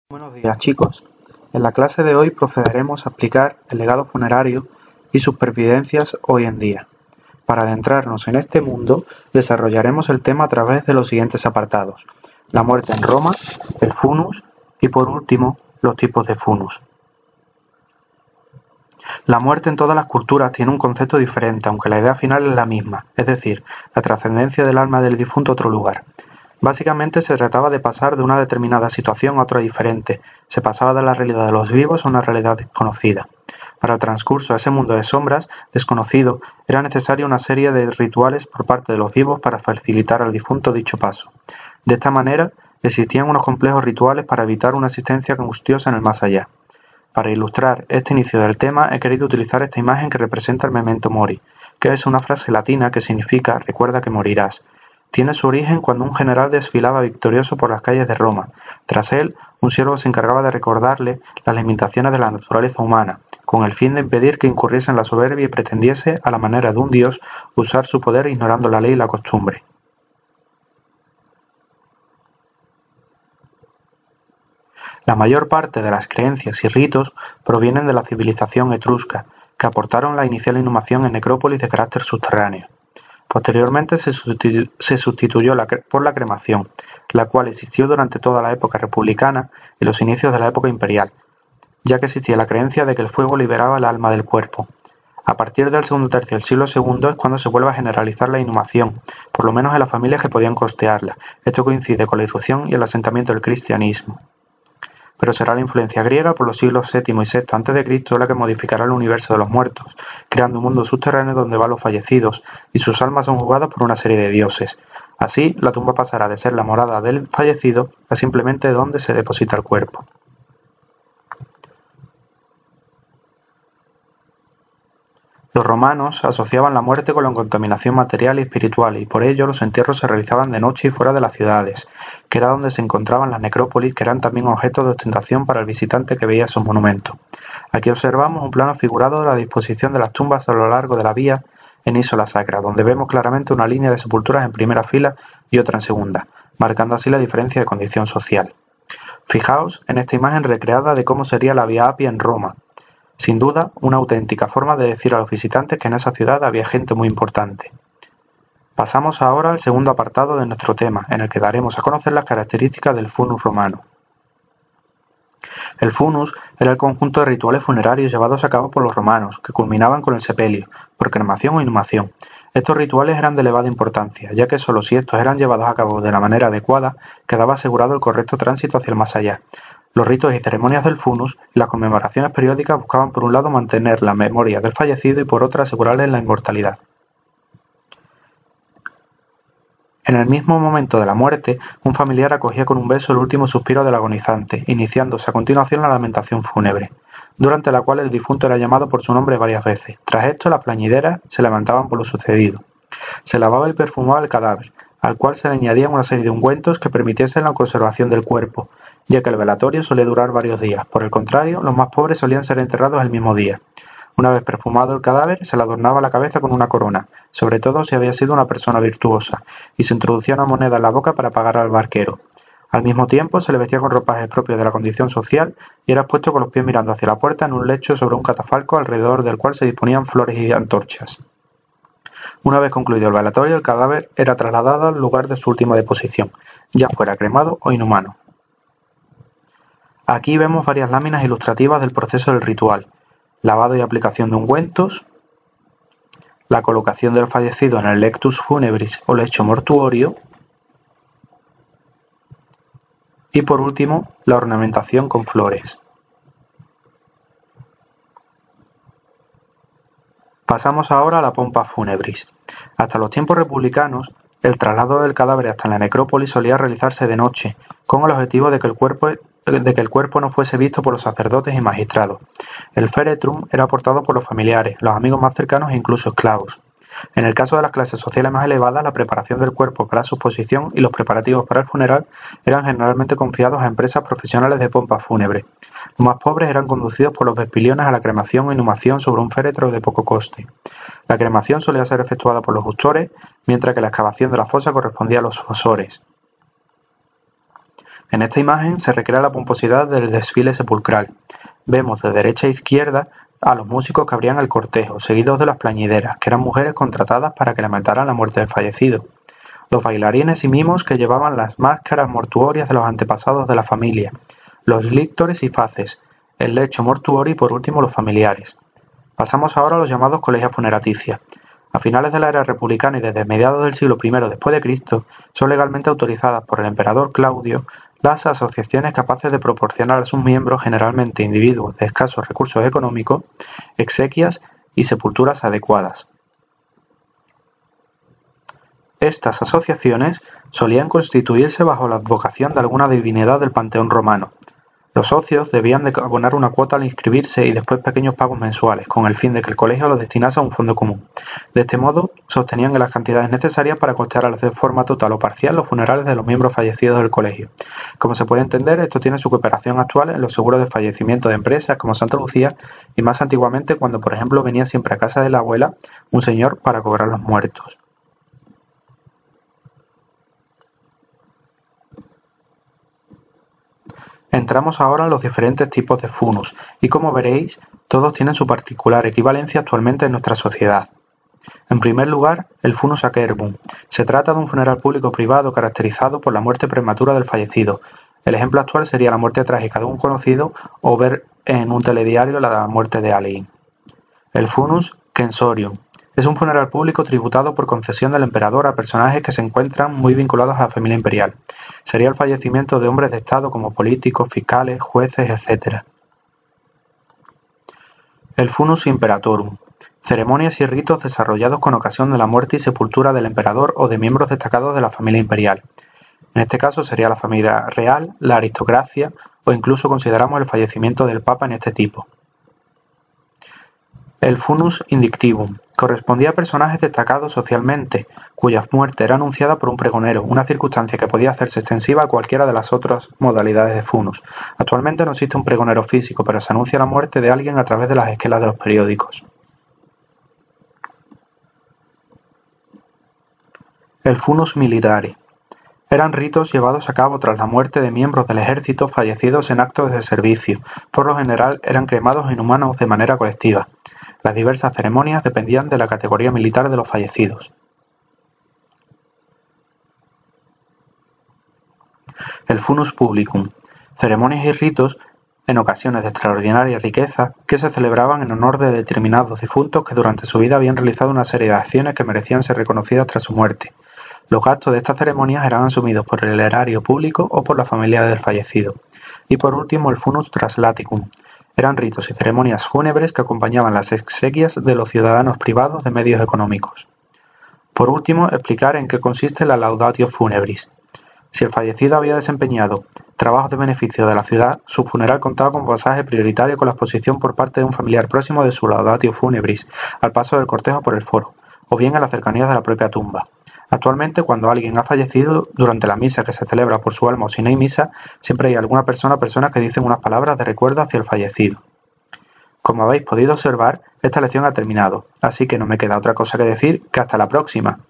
Buenos días, chicos. En la clase de hoy procederemos a explicar el legado funerario y sus pervivencias hoy en día. Para adentrarnos en este mundo, desarrollaremos el tema a través de los siguientes apartados: la muerte en Roma, el funus y, por último, los tipos de funus. La muerte en todas las culturas tiene un concepto diferente, aunque la idea final es la misma, es decir, la trascendencia del alma del difunto a otro lugar. Básicamente se trataba de pasar de una determinada situación a otra diferente, se pasaba de la realidad de los vivos a una realidad desconocida. Para el transcurso de ese mundo de sombras, desconocido, era necesaria una serie de rituales por parte de los vivos para facilitar al difunto dicho paso. De esta manera, existían unos complejos rituales para evitar una existencia angustiosa en el más allá. Para ilustrar este inicio del tema, he querido utilizar esta imagen que representa el memento mori, que es una frase latina que significa «recuerda que morirás». Tiene su origen cuando un general desfilaba victorioso por las calles de Roma. Tras él, un siervo se encargaba de recordarle las limitaciones de la naturaleza humana, con el fin de impedir que incurriese en la soberbia y pretendiese, a la manera de un dios, usar su poder ignorando la ley y la costumbre. La mayor parte de las creencias y ritos provienen de la civilización etrusca, que aportaron la inicial inhumación en necrópolis de carácter subterráneo. Posteriormente se sustituyó por la cremación, la cual existió durante toda la época republicana y los inicios de la época imperial, ya que existía la creencia de que el fuego liberaba el alma del cuerpo. A partir del segundo tercio del siglo II es cuando se vuelve a generalizar la inhumación, por lo menos en las familias que podían costearla. Esto coincide con la irrupción y el asentamiento del cristianismo. Pero será la influencia griega por los siglos VII y VI a.C. la que modificará el universo de los muertos, creando un mundo subterráneo donde van los fallecidos y sus almas son jugadas por una serie de dioses. Así, la tumba pasará de ser la morada del fallecido a simplemente donde se deposita el cuerpo. Los romanos asociaban la muerte con la contaminación material y espiritual, y por ello los entierros se realizaban de noche y fuera de las ciudades, que era donde se encontraban las necrópolis, que eran también objetos de ostentación para el visitante que veía esos monumentos. Aquí observamos un plano figurado de la disposición de las tumbas a lo largo de la vía en Isola Sacra, donde vemos claramente una línea de sepulturas en primera fila y otra en segunda, marcando así la diferencia de condición social. Fijaos en esta imagen recreada de cómo sería la Vía Apia en Roma. Sin duda, una auténtica forma de decir a los visitantes que en esa ciudad había gente muy importante. Pasamos ahora al segundo apartado de nuestro tema, en el que daremos a conocer las características del funus romano. El funus era el conjunto de rituales funerarios llevados a cabo por los romanos, que culminaban con el sepelio, por cremación o inhumación. Estos rituales eran de elevada importancia, ya que solo si estos eran llevados a cabo de la manera adecuada, quedaba asegurado el correcto tránsito hacia el más allá. Los ritos y ceremonias del funus y las conmemoraciones periódicas buscaban por un lado mantener la memoria del fallecido y por otro asegurarle la inmortalidad. En el mismo momento de la muerte, un familiar acogía con un beso el último suspiro del agonizante, iniciándose a continuación la lamentación fúnebre, durante la cual el difunto era llamado por su nombre varias veces. Tras esto, las plañideras se levantaban por lo sucedido. Se lavaba y perfumaba el cadáver, al cual se le añadían una serie de ungüentos que permitiesen la conservación del cuerpo, ya que el velatorio solía durar varios días. Por el contrario, los más pobres solían ser enterrados el mismo día. Una vez perfumado el cadáver, se le adornaba la cabeza con una corona, sobre todo si había sido una persona virtuosa, y se introducía una moneda en la boca para pagar al barquero. Al mismo tiempo, se le vestía con ropajes propios de la condición social y era puesto con los pies mirando hacia la puerta en un lecho sobre un catafalco alrededor del cual se disponían flores y antorchas. Una vez concluido el velatorio, el cadáver era trasladado al lugar de su última deposición, ya fuera cremado o inhumano. Aquí vemos varias láminas ilustrativas del proceso del ritual: lavado y aplicación de ungüentos, la colocación del fallecido en el lectus funebris o lecho mortuorio y, por último, la ornamentación con flores. Pasamos ahora a la pompa funebris. Hasta los tiempos republicanos, el traslado del cadáver hasta la necrópolis solía realizarse de noche, con el objetivo de que el cuerpo no fuese visto por los sacerdotes y magistrados. El féretrum era portado por los familiares, los amigos más cercanos e incluso esclavos. En el caso de las clases sociales más elevadas, la preparación del cuerpo para su posición y los preparativos para el funeral eran generalmente confiados a empresas profesionales de pompa fúnebre. Los más pobres eran conducidos por los vespiliones a la cremación o inhumación sobre un féretro de poco coste. La cremación solía ser efectuada por los justores, mientras que la excavación de la fosa correspondía a los fosores. En esta imagen se recrea la pomposidad del desfile sepulcral. Vemos de derecha a izquierda a los músicos que abrían el cortejo, seguidos de las plañideras, que eran mujeres contratadas para que lamentaran la muerte del fallecido. Los bailarines y mimos que llevaban las máscaras mortuorias de los antepasados de la familia, los líctores y faces, el lecho mortuorio y por último los familiares. Pasamos ahora a los llamados colegios funeraticias. A finales de la era republicana y desde mediados del siglo I después de Cristo, son legalmente autorizadas por el emperador Claudio las asociaciones capaces de proporcionar a sus miembros, generalmente individuos de escasos recursos económicos, exequias y sepulturas adecuadas. Estas asociaciones solían constituirse bajo la advocación de alguna divinidad del panteón romano. Los socios debían de abonar una cuota al inscribirse y después pequeños pagos mensuales, con el fin de que el colegio los destinase a un fondo común. De este modo, se obtenían las cantidades necesarias para costear de forma total o parcial los funerales de los miembros fallecidos del colegio. Como se puede entender, esto tiene su cooperación actual en los seguros de fallecimiento de empresas como Santa Lucía y más antiguamente cuando, por ejemplo, venía siempre a casa de la abuela un señor para cobrar los muertos. Entramos ahora en los diferentes tipos de funus, y como veréis, todos tienen su particular equivalencia actualmente en nuestra sociedad. En primer lugar, el funus acerbum. Se trata de un funeral público privado caracterizado por la muerte prematura del fallecido. El ejemplo actual sería la muerte trágica de un conocido o ver en un telediario la muerte de alguien. El funus censorium. Es un funeral público tributado por concesión del emperador a personajes que se encuentran muy vinculados a la familia imperial. Sería el fallecimiento de hombres de Estado como políticos, fiscales, jueces, etc. El funus imperatorum. Ceremonias y ritos desarrollados con ocasión de la muerte y sepultura del emperador o de miembros destacados de la familia imperial. En este caso sería la familia real, la aristocracia o incluso consideramos el fallecimiento del papa en este tipo. El funus indictivum correspondía a personajes destacados socialmente, cuya muerte era anunciada por un pregonero, una circunstancia que podía hacerse extensiva a cualquiera de las otras modalidades de funus. Actualmente no existe un pregonero físico, pero se anuncia la muerte de alguien a través de las esquelas de los periódicos. El funus militari. Eran ritos llevados a cabo tras la muerte de miembros del ejército fallecidos en actos de servicio. Por lo general eran cremados inhumanos de manera colectiva. Las diversas ceremonias dependían de la categoría militar de los fallecidos. El funus publicum. Ceremonias y ritos en ocasiones de extraordinaria riqueza que se celebraban en honor de determinados difuntos que durante su vida habían realizado una serie de acciones que merecían ser reconocidas tras su muerte. Los gastos de estas ceremonias eran asumidos por el erario público o por la familia del fallecido. Y por último el funus translaticum. Eran ritos y ceremonias fúnebres que acompañaban las exequias de los ciudadanos privados de medios económicos. Por último, explicar en qué consiste la laudatio funebris. Si el fallecido había desempeñado trabajos de beneficio de la ciudad, su funeral contaba con pasaje prioritario con la exposición por parte de un familiar próximo de su laudatio funebris al paso del cortejo por el foro, o bien a las cercanías de la propia tumba. Actualmente, cuando alguien ha fallecido, durante la misa que se celebra por su alma o si no hay misa, siempre hay alguna persona o personas que dicen unas palabras de recuerdo hacia el fallecido. Como habéis podido observar, esta lección ha terminado, así que no me queda otra cosa que decir que hasta la próxima.